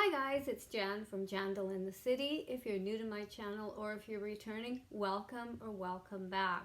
Hi guys, it's Jan from Jandle in the City. If you're new to my channel or if you're returning, welcome or welcome back.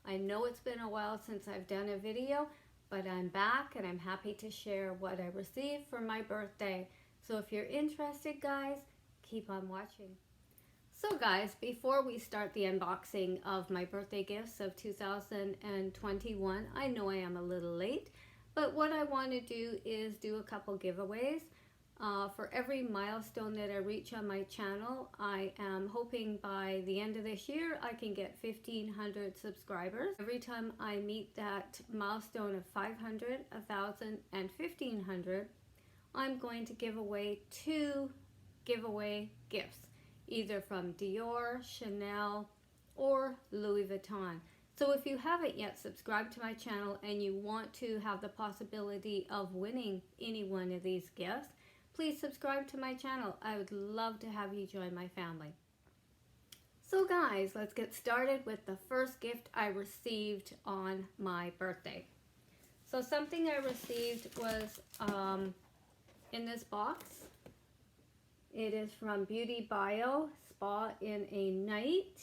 I know it's been a while since I've done a video, but I'm back and I'm happy to share what I received for my birthday. So if you're interested guys, keep on watching. So guys, before we start the unboxing of my birthday gifts of 2021, I know I am a little late, but what I want to do is do a couple giveaways. For every milestone that I reach on my channel, I am hoping by the end of this year I can get 1,500 subscribers. Every time I meet that milestone of 500, 1,000, and 1,500, I'm going to give away 2 giveaway gifts, either from DIOR, Chanel, or Louis Vuitton. So if you haven't yet subscribed to my channel and you want to have the possibility of winning any one of these gifts, please subscribe to my channel. I would love to have you join my family. So guys, let's get started with the first gift I received on my birthday. So something I received was in this box. It is from Beauty Bio Spa in a Night.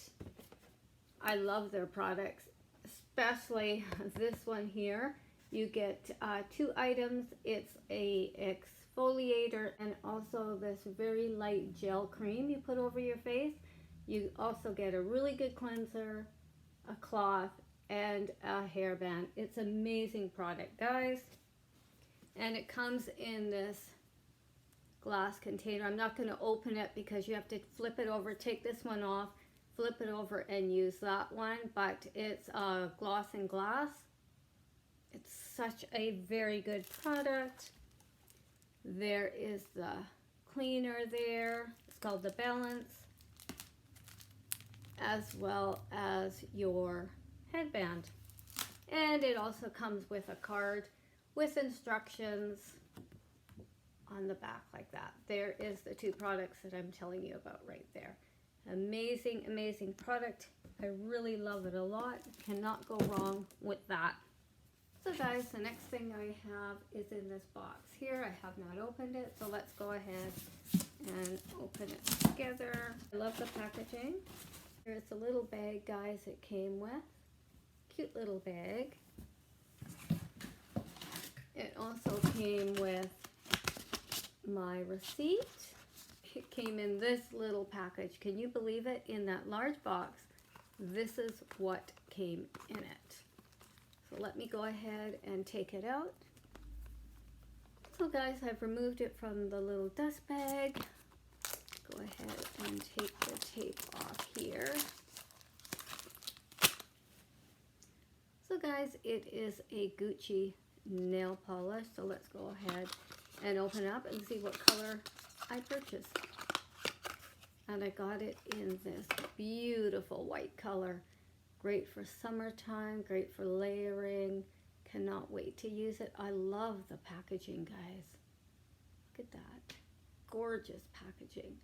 I love their products, especially this one here. You get 2 items. It's a exfoliator and also this very light gel cream you put over your face. You also get a really good cleanser, a cloth, and a hairband. It's an amazing product, guys. And it comes in this glass container. I'm not going to open it because you have to flip it over, take this one off, flip it over and use that one, but it's gloss and glass. It's such a very good product. There is the cleaner there. It's called the Balance, as well as your headband. And it also comes with a card with instructions on the back like that. There is the 2 products that I'm telling you about right there. Amazing, amazing product. I really love it a lot. Cannot go wrong with that. So guys, the next thing I have is in this box here. I have not opened it, so let's go ahead and open it together. I love the packaging. Here's a little bag, guys, it came with. Cute little bag. It also came with my receipt. It came in this little package. Can you believe it? In that large box, this is what came in it. So let me go ahead and take it out. So guys, I've removed it from the little dust bag. Go ahead and take the tape off here. So guys, it is a Gucci nail polish. So let's go ahead and open up and see what color I purchased. And I got it in this beautiful white color. Great for summertime, great for layering. Cannot wait to use it. I love the packaging, guys. Look at that. Gorgeous packaging.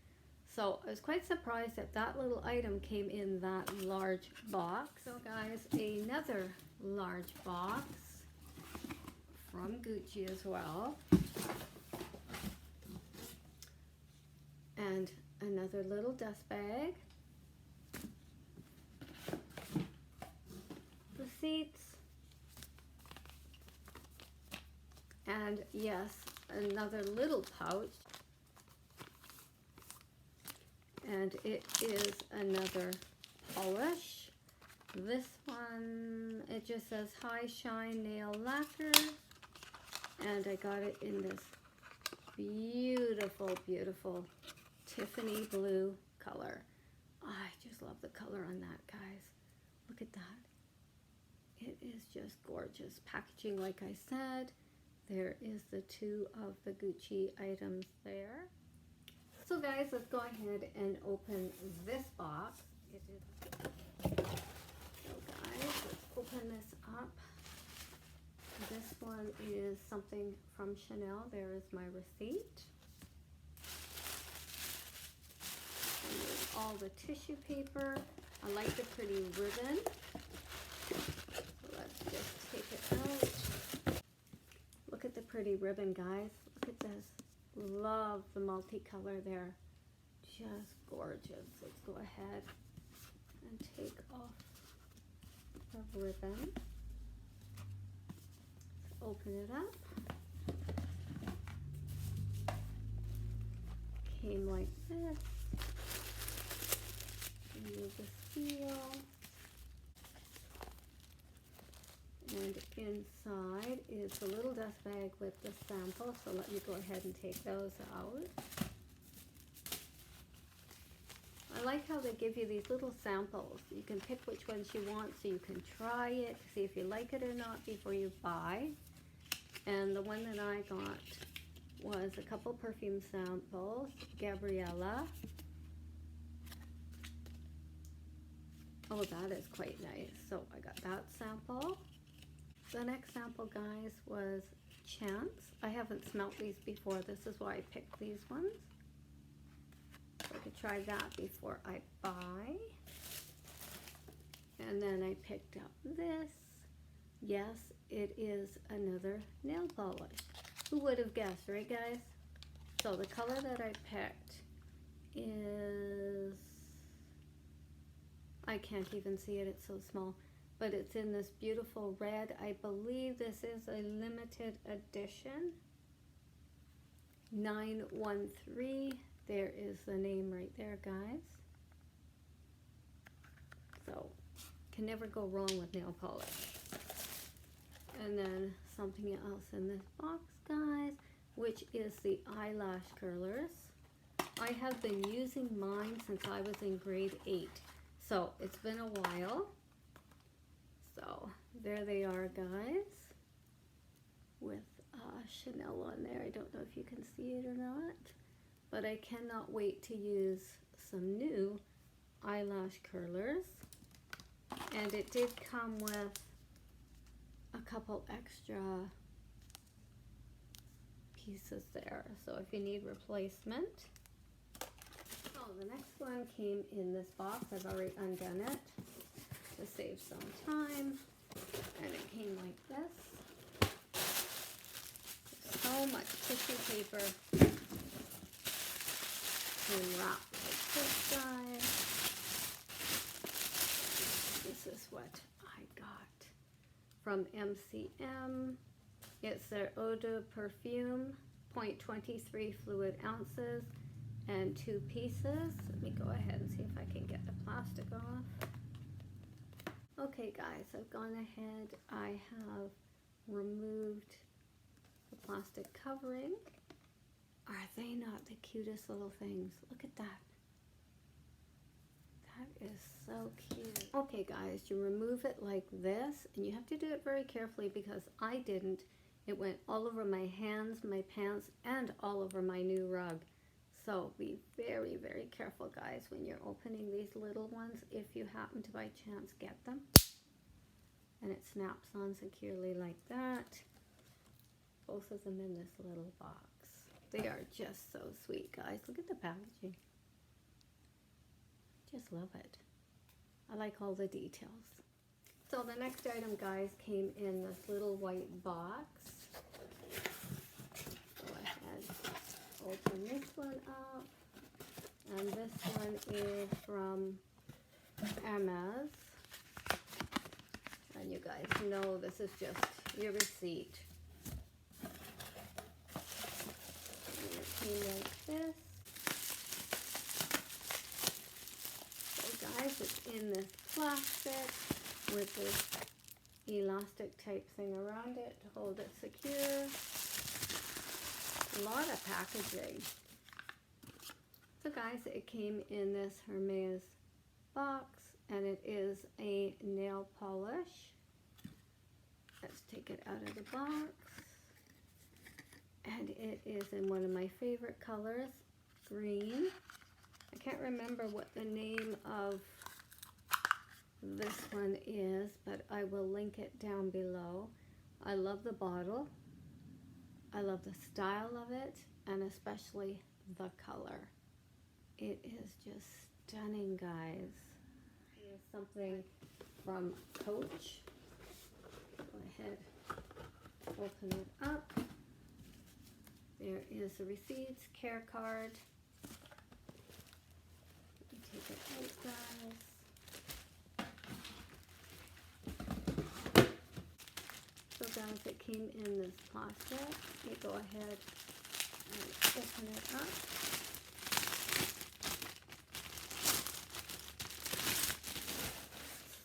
So I was quite surprised that that little item came in that large box. So guys, another large box from Gucci as well. And another little dust bag. Receipts. And yes, another little pouch. And it is another polish. This one, it just says High Shine Nail Lacquer. And I got it in this beautiful, beautiful Tiffany blue color. I just love the color on that, guys. Look at that. It is just gorgeous. Packaging, like I said. There is the 2 of the Gucci items there. So guys, let's go ahead and open this box. So guys, let's open this up. This one is something from Chanel. There is my receipt. And there's all the tissue paper. I like the pretty ribbon. So let's just take it out. Look at the pretty ribbon, guys. Look at this love the multicolor there. Just gorgeous. Let's go ahead and take off the ribbon. Let's open it up. Came like this. Remove the seal. And inside is the little dust bag with the sample, so let me go ahead and take those out. I like how they give you these little samples. You can pick which ones you want so you can try it, see if you like it or not before you buy. And the one that I got was a couple perfume samples, Gabriella. Oh, that is quite nice. So I got that sample. The next sample, guys, was Chance. I haven't smelt these before. This is why I picked these ones. So I could try that before I buy. And then I picked up this. Yes, it is another nail polish. Who would have guessed, right, guys? So the color that I picked is, I can't even see it, it's so small. But it's in this beautiful red. I believe this is a limited edition. 913. There is the name right there, guys. So, can never go wrong with nail polish. And then something else in this box, guys, which is the Eyelash Curlers. I have been using mine since I was in grade 8. So, it's been a while. So there they are, guys, with Chanel on there. I don't know if you can see it or not, but I cannot wait to use some new eyelash curlers. And it did come with a couple extra pieces there, so if you need replacement. Oh, the next one came in this box. I've already undone it to save some time, and it came like this. So much tissue paper to wrap like this, guys. This is what I got from MCM. It's their Eau De Perfume, 0.23 fluid ounces, and 2 pieces. Let me go ahead and see if I can get the plastic off. Okay, guys, I've gone ahead. I have removed the plastic covering. Are they not the cutest little things? Look at that. That is so cute. Okay, guys, you remove it like this, and you have to do it very carefully because I didn't. It went all over my hands, my pants, and all over my new rug. So be very, very careful, guys, when you're opening these little ones. If you happen to by chance get them. And it snaps on securely like that. Both of them in this little box. They are just so sweet, guys. Look at the packaging. Just love it. I like all the details. So the next item, guys, came in this little white box. Go ahead, open this one up. And this one is from Hermes. And you guys know this is just your receipt. And it came like this. So guys, it's in this plastic with this elastic type thing around it to hold it secure. A lot of packaging. So guys, it came in this Hermes box, and it is a nail polish. Let's take it out of the box. And it is in one of my favorite colors, green. I can't remember what the name of this one is, but I will link it down below. I love the bottle. I love the style of it, and especially the color. It is just stunning, guys. Here's something from Coach. Go ahead, open it up. There is the receipts, care card. Take it out, guys. So guys, it came in this plastic. Let me go ahead and open it up.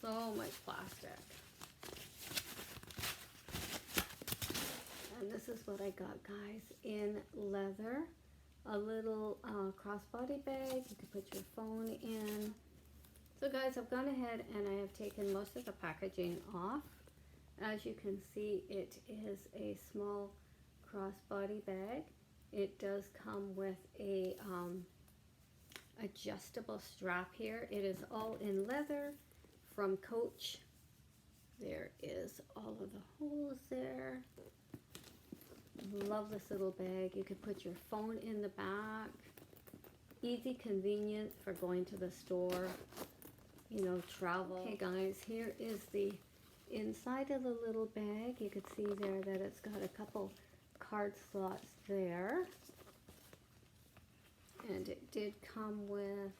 So much plastic. And this is what I got, guys, in leather. A little crossbody bag. You can put your phone in. So guys, I've gone ahead and I have taken most of the packaging off. As you can see, it is a small crossbody bag. It does come with a adjustable strap here. It is all in leather from Coach. There is all of the holes there. Love this little bag. You could put your phone in the back. Easy, convenient for going to the store, you know, travel. Okay guys, here is the inside of the little bag. You could see there that it's got a couple card slots there. And it did come with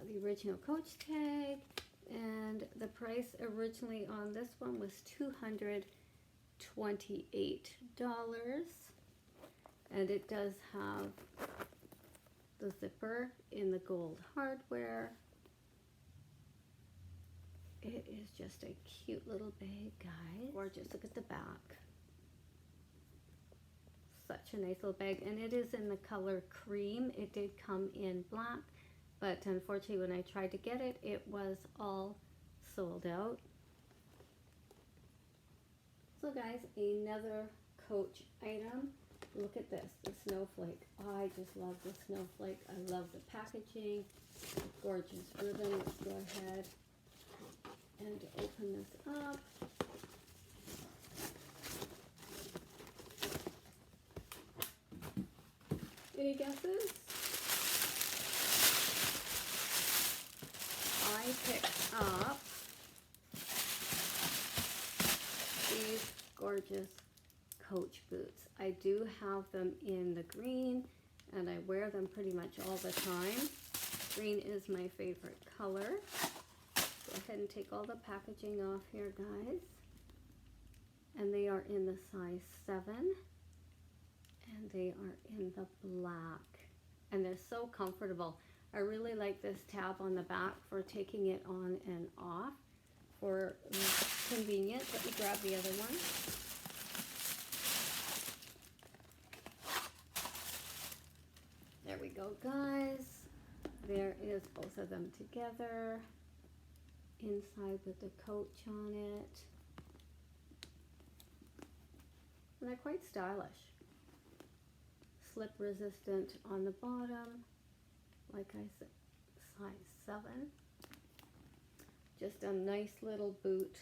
the original Coach tag. And the price originally on this one was $228. And it does have the zipper in the gold hardware. It is just a cute little bag, guys. Gorgeous. Look at the back. Such a nice little bag. And it is in the color cream. It did come in black. But unfortunately, when I tried to get it, it was all sold out. So guys, another Coach item. Look at this, the snowflake. I just love the snowflake. I love the packaging. Gorgeous ribbon. Let's go ahead and open this up. Any guesses? I picked up these gorgeous Coach boots. I do have them in the green and I wear them pretty much all the time. Green is my favorite color. Go ahead and take all the packaging off here, guys. And they are in the size 7 and they are in the black and they're so comfortable. I really like this tab on the back for taking it on and off for convenience. Let me grab the other one. There we go, guys. There is both of them together. Inside with the Coach on it. And they're quite stylish. Slip resistant on the bottom. Like I said, size 7. Just a nice little boot.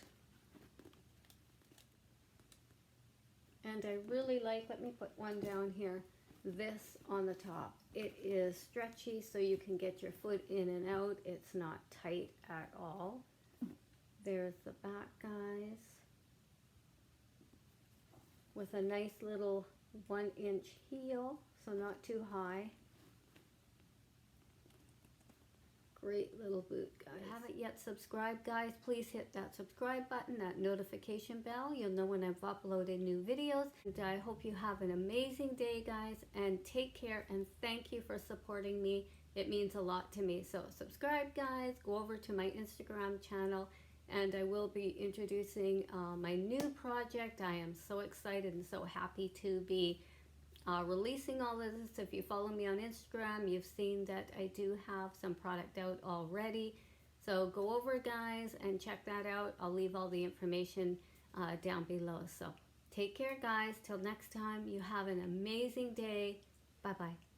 And I really like, let me put one down here, this on the top. It is stretchy so you can get your foot in and out. It's not tight at all. There's the back, guys. With a nice little 1-inch heel, so not too high. Great little boot, guys. If you haven't yet subscribed, guys, please hit that subscribe button, that notification bell. You'll know when I've uploaded new videos. And I hope you have an amazing day, guys, and take care, and thank you for supporting me. It means a lot to me. So subscribe, guys. Go over to my Instagram channel, and I will be introducing my new project. I am so excited and so happy to be releasing all of this. If you follow me on Instagram, you've seen that I do have some product out already. So go over, guys, and check that out. I'll leave all the information down below. So take care, guys. Till next time, you have an amazing day. Bye-bye.